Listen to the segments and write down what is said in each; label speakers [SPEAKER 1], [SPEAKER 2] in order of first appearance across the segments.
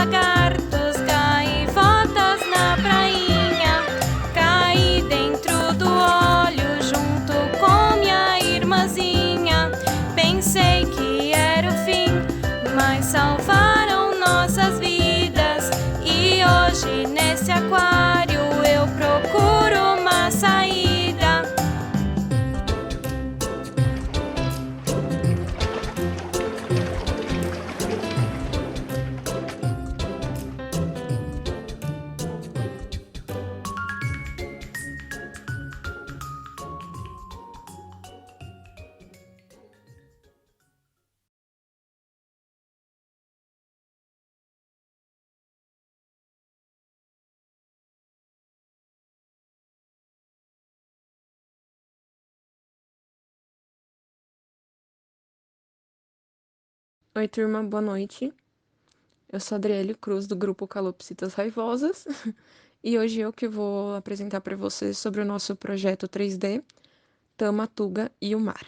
[SPEAKER 1] lagartos, gaivotas na prainha. Caí dentro do óleo junto com minha irmãzinha. Pensei que era o fim, mas salvaram nossas vidas. E hoje nesse aquário eu procuro uma saída.
[SPEAKER 2] Oi, turma, boa noite. Eu sou a Adriele Cruz, do grupo Calopsitas Raivosas, e hoje eu que vou apresentar para vocês sobre o nosso projeto 3D, Tama, Tuga e o Mar.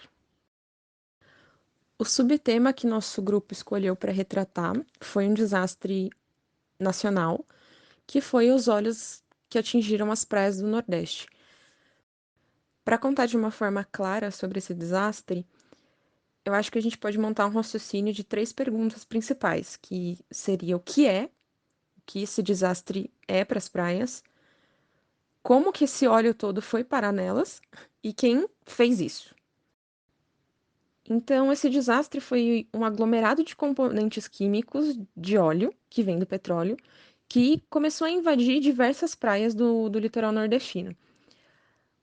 [SPEAKER 2] O subtema que nosso grupo escolheu para retratar foi um desastre nacional, que foi os olhos que atingiram as praias do Nordeste. Para contar de uma forma clara sobre esse desastre, eu acho que a gente pode montar um raciocínio de 3 perguntas principais, que seria o que esse desastre é para as praias, como que esse óleo todo foi parar nelas e quem fez isso. Então, esse desastre foi um aglomerado de componentes químicos de óleo, que vem do petróleo, que começou a invadir diversas praias do litoral nordestino.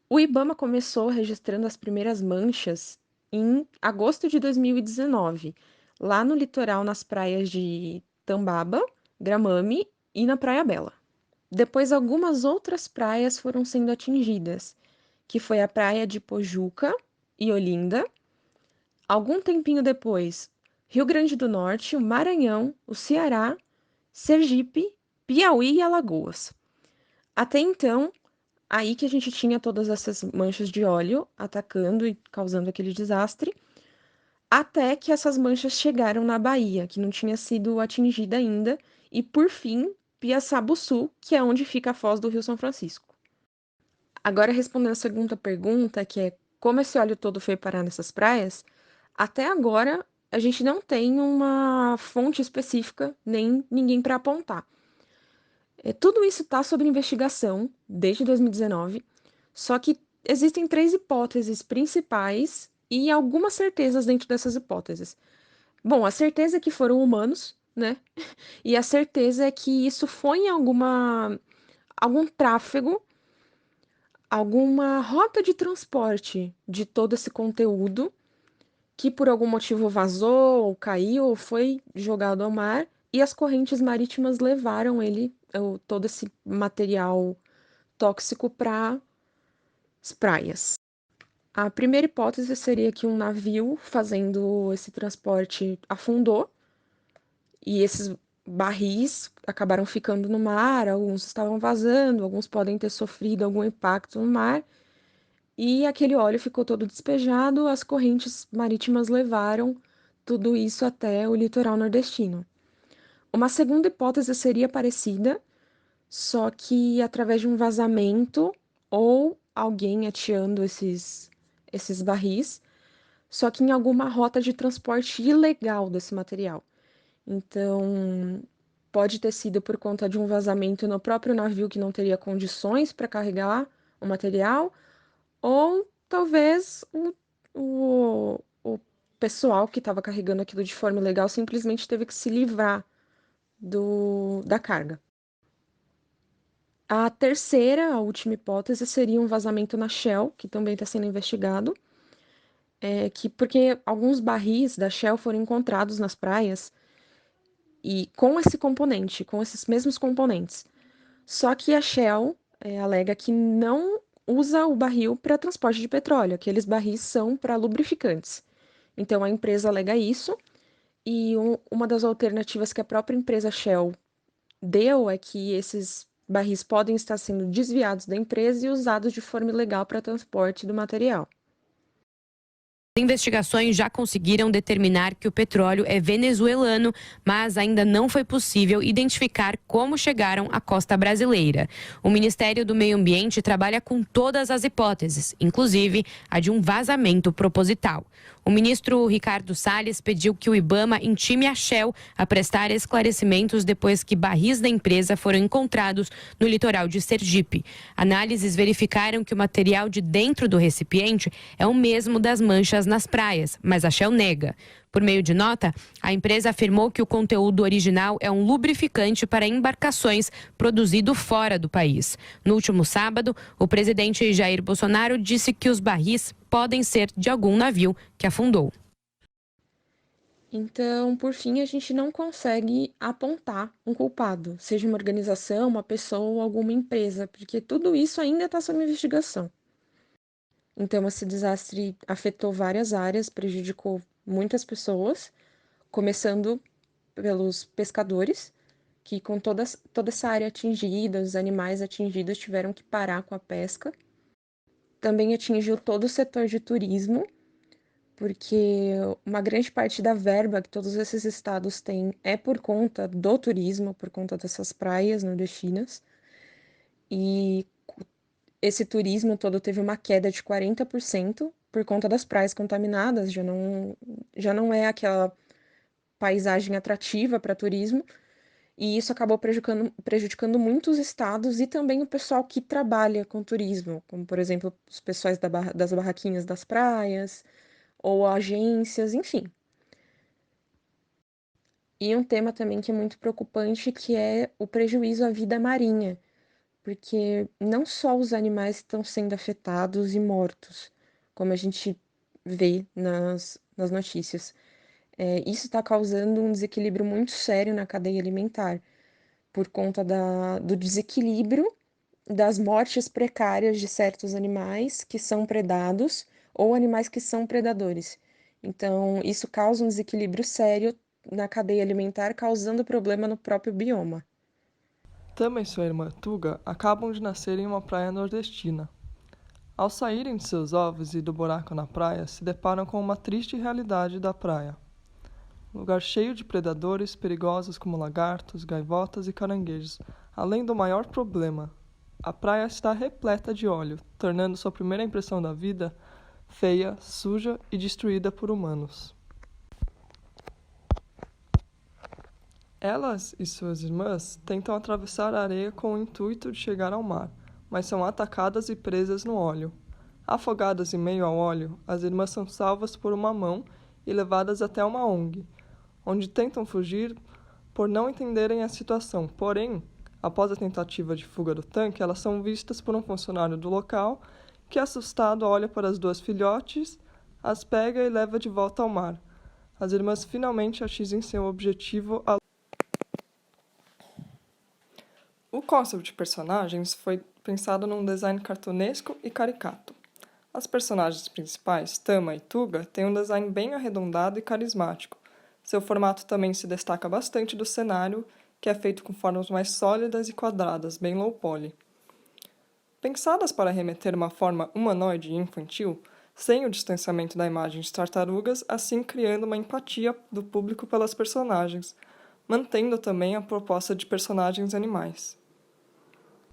[SPEAKER 2] O IBAMA começou registrando as primeiras manchas em agosto de 2019, lá no litoral, nas praias de Tambaba, Gramame e na Praia Bela. Depois, algumas outras praias foram sendo atingidas, que foi a praia de Pojuca e Olinda. Algum tempinho depois, Rio Grande do Norte, o Maranhão, o Ceará, Sergipe, Piauí e Alagoas. Até então, aí que a gente tinha todas essas manchas de óleo atacando e causando aquele desastre, até que essas manchas chegaram na Bahia, que não tinha sido atingida ainda, e por fim, Piaçabuçu, que é onde fica a foz do Rio São Francisco. Agora, respondendo a segunda pergunta, que é como esse óleo todo foi parar nessas praias, até agora a gente não tem uma fonte específica, nem ninguém para apontar. Tudo isso está sob investigação desde 2019, só que existem 3 hipóteses principais e algumas certezas dentro dessas hipóteses. Bom, a certeza é que foram humanos, né? E a certeza é que isso foi em algum tráfego, alguma rota de transporte de todo esse conteúdo que por algum motivo vazou, ou caiu, ou foi jogado ao mar, e as correntes marítimas levaram todo esse material tóxico para as praias. A primeira hipótese seria que um navio fazendo esse transporte afundou e esses barris acabaram ficando no mar, alguns estavam vazando, alguns podem ter sofrido algum impacto no mar, e aquele óleo ficou todo despejado, as correntes marítimas levaram tudo isso até o litoral nordestino. Uma segunda hipótese seria parecida, só que através de um vazamento ou alguém ateando esses barris, só que em alguma rota de transporte ilegal desse material. Então, pode ter sido por conta de um vazamento no próprio navio que não teria condições para carregar o material, ou talvez o pessoal que estava carregando aquilo de forma ilegal simplesmente teve que se livrar da carga. A terceira, a última hipótese, seria um vazamento na Shell, que também está sendo investigado, porque alguns barris da Shell foram encontrados nas praias e com esse componente, com esses mesmos componentes. Só que a Shell alega que não usa o barril para transporte de petróleo, aqueles barris são para lubrificantes. Então a empresa alega isso, e uma das alternativas que a própria empresa Shell deu é que esses barris podem estar sendo desviados da empresa e usados de forma ilegal para transporte do material.
[SPEAKER 3] Investigações já conseguiram determinar que o petróleo é venezuelano, mas ainda não foi possível identificar como chegaram à costa brasileira. O Ministério do Meio Ambiente trabalha com todas as hipóteses, inclusive a de um vazamento proposital. O ministro Ricardo Salles pediu que o IBAMA intime a Shell a prestar esclarecimentos depois que barris da empresa foram encontrados no litoral de Sergipe. Análises verificaram que o material de dentro do recipiente é o mesmo das manchas nas praias, mas a Shell nega. Por meio de nota, a empresa afirmou que o conteúdo original é um lubrificante para embarcações produzido fora do país. No último sábado, o presidente Jair Bolsonaro disse que os barris podem ser de algum navio que afundou.
[SPEAKER 2] Então, por fim, a gente não consegue apontar um culpado, seja uma organização, uma pessoa ou alguma empresa, porque tudo isso ainda está sob investigação. Então, esse desastre afetou várias áreas, prejudicou muitas pessoas, começando pelos pescadores, que com toda essa área atingida, os animais atingidos tiveram que parar com a pesca. Também atingiu todo o setor de turismo, porque uma grande parte da verba que todos esses estados têm é por conta do turismo, por conta dessas praias nordestinas. E esse turismo todo teve uma queda de 40% por conta das praias contaminadas, já não é aquela paisagem atrativa para turismo, e isso acabou prejudicando muitos estados e também o pessoal que trabalha com turismo, como, por exemplo, os pessoais das barraquinhas das praias, ou agências, enfim. E um tema também que é muito preocupante, que é o prejuízo à vida marinha, porque não só os animais estão sendo afetados e mortos, como a gente vê nas notícias. Isso está causando um desequilíbrio muito sério na cadeia alimentar, por conta do desequilíbrio das mortes precárias de certos animais que são predados ou animais que são predadores. Então, isso causa um desequilíbrio sério na cadeia alimentar, causando problema no próprio bioma.
[SPEAKER 4] Tama e sua irmã Tuga acabam de nascer em uma praia nordestina. Ao saírem de seus ovos e do buraco na praia, se deparam com uma triste realidade da praia. Um lugar cheio de predadores perigosos como lagartos, gaivotas e caranguejos. Além do maior problema, a praia está repleta de óleo, tornando sua primeira impressão da vida feia, suja e destruída por humanos. Elas e suas irmãs tentam atravessar a areia com o intuito de chegar ao mar, mas são atacadas e presas no óleo. Afogadas em meio ao óleo, as irmãs são salvas por uma mão e levadas até uma ONG, onde tentam fugir por não entenderem a situação. Porém, após a tentativa de fuga do tanque, elas são vistas por um funcionário do local que, assustado, olha para as duas filhotes, as pega e leva de volta ao mar. As irmãs finalmente atingem seu objetivo. O conceito de personagens foi pensado num design cartunesco e caricato. As personagens principais, Tama e Tuga, têm um design bem arredondado e carismático. Seu formato também se destaca bastante do cenário, que é feito com formas mais sólidas e quadradas, bem low poly. Pensadas para remeter uma forma humanoide e infantil, sem o distanciamento da imagem de tartarugas, assim criando uma empatia do público pelas personagens, mantendo também a proposta de personagens animais.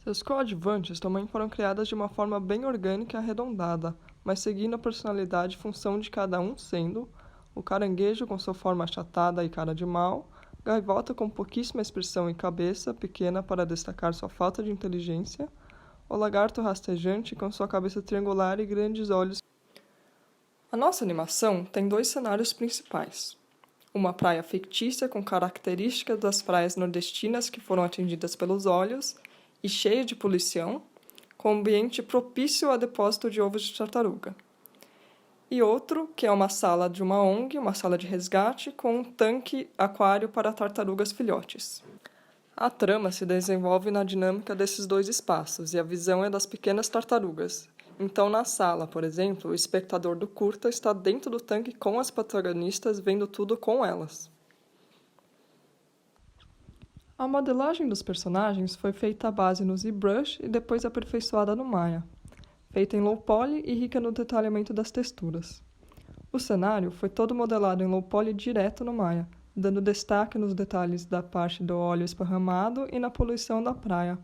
[SPEAKER 4] Seus coadjuvantes também foram criadas de uma forma bem orgânica e arredondada, mas seguindo a personalidade e função de cada um, sendo o caranguejo com sua forma achatada e cara de mal, gaivota com pouquíssima expressão e cabeça pequena para destacar sua falta de inteligência, o lagarto rastejante com sua cabeça triangular e grandes olhos. A nossa animação tem dois cenários principais. Uma praia fictícia com características das praias nordestinas que foram atingidas pelos olhos e cheia de poluição, com ambiente propício a depósito de ovos de tartaruga. E outro, que é uma sala de uma ONG, uma sala de resgate, com um tanque aquário para tartarugas filhotes. A trama se desenvolve na dinâmica desses dois espaços, e a visão é das pequenas tartarugas. Então, na sala, por exemplo, o espectador do curta está dentro do tanque com as protagonistas, vendo tudo com elas. A modelagem dos personagens foi feita à base no ZBrush e depois aperfeiçoada no Maya, feita em low poly e rica no detalhamento das texturas. O cenário foi todo modelado em low poly direto no Maya, dando destaque nos detalhes da parte do óleo esparramado e na poluição da praia.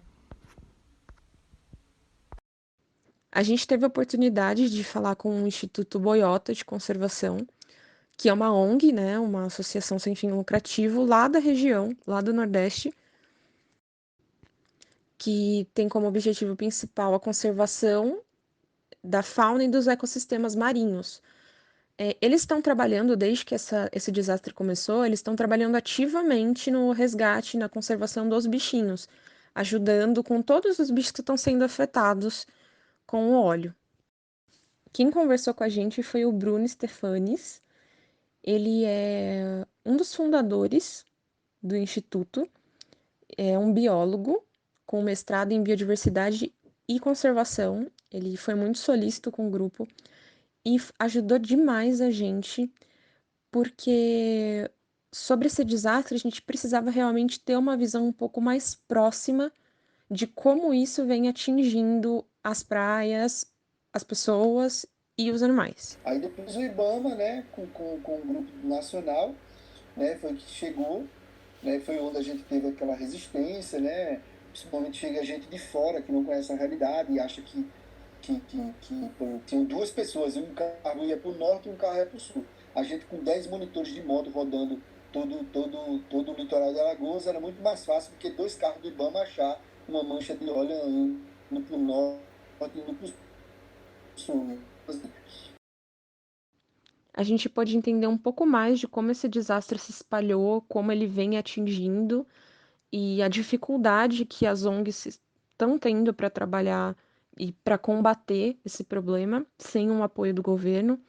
[SPEAKER 2] A gente teve a oportunidade de falar com o Instituto Boiota de Conservação, que é uma ONG, né, uma associação sem fim lucrativo lá da região, lá do Nordeste, que tem como objetivo principal a conservação da fauna e dos ecossistemas marinhos. Eles estão trabalhando, desde que esse desastre começou, eles estão trabalhando ativamente no resgate, na conservação dos bichinhos, ajudando com todos os bichos que estão sendo afetados com o óleo. Quem conversou com a gente foi o Bruno Stefanes. Ele é um dos fundadores do Instituto, é um biólogo com mestrado em biodiversidade e conservação. Ele foi muito solícito com o grupo e ajudou demais a gente, porque sobre esse desastre a gente precisava realmente ter uma visão um pouco mais próxima de como isso vem atingindo as praias, as pessoas e os animais.
[SPEAKER 5] Aí depois o IBAMA, né, com o grupo nacional, né, foi que chegou, né, foi onde a gente teve aquela resistência, né, principalmente chega gente de fora que não conhece a realidade e acha que tinham duas pessoas, um carro ia para o norte e um carro ia para o sul. A gente com 10 monitores de moto rodando todo o litoral de Alagoas, era muito mais fácil do que 2 carros do IBAMA achar uma mancha de óleo indo para o norte e indo para o sul.
[SPEAKER 2] A gente pode entender um pouco mais de como esse desastre se espalhou, como ele vem atingindo e a dificuldade que as ONGs estão tendo para trabalhar e para combater esse problema sem um apoio do governo.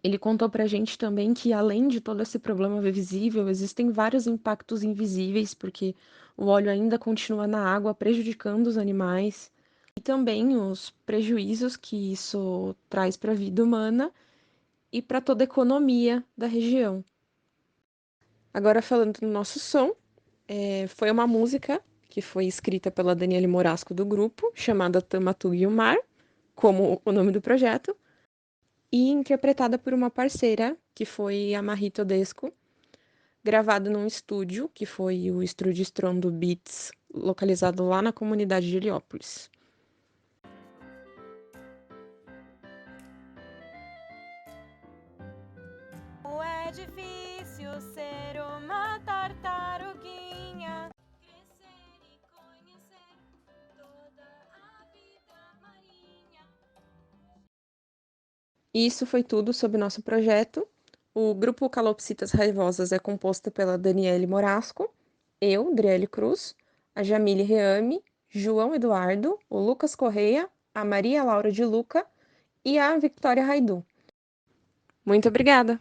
[SPEAKER 2] Ele contou para a gente também que, além de todo esse problema visível, existem vários impactos invisíveis, porque o óleo ainda continua na água, prejudicando os animais, e também os prejuízos que isso traz para a vida humana e para toda a economia da região. Agora, falando do nosso som, foi uma música que foi escrita pela Daniele Morasco do grupo, chamada Tamatu e o Mar, como o nome do projeto, e interpretada por uma parceira, que foi a Marie Todesco, gravada num estúdio, que foi o Estúdio Strondo Beats, localizado lá na comunidade de Heliópolis.
[SPEAKER 1] É difícil ser uma tartaruguinha, crescer e conhecer toda a vida marinha.
[SPEAKER 2] Isso foi tudo sobre o nosso projeto. O grupo Calopsitas Raivosas é composto pela Daniele Morasco, eu, Driele Cruz, a Jamile Reame, João Eduardo, o Lucas Correia, a Maria Laura de Luca e a Victoria Raidu. Muito obrigada!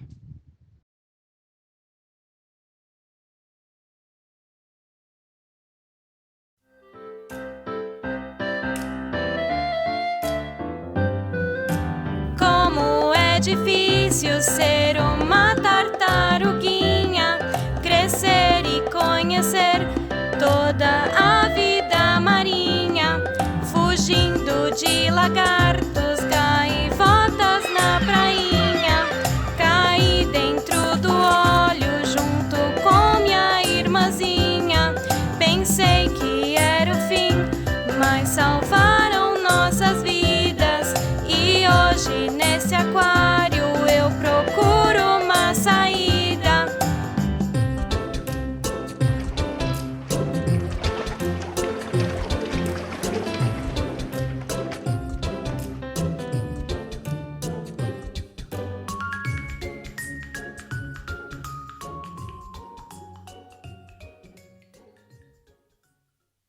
[SPEAKER 1] Como é difícil ser uma tartaruguinha, crescer e conhecer toda a vida marinha, fugindo de lagartos, gaivotas na prainha, caí dentro do óleo junto com minha irmãzinha, pensei que era o fim, mas salvar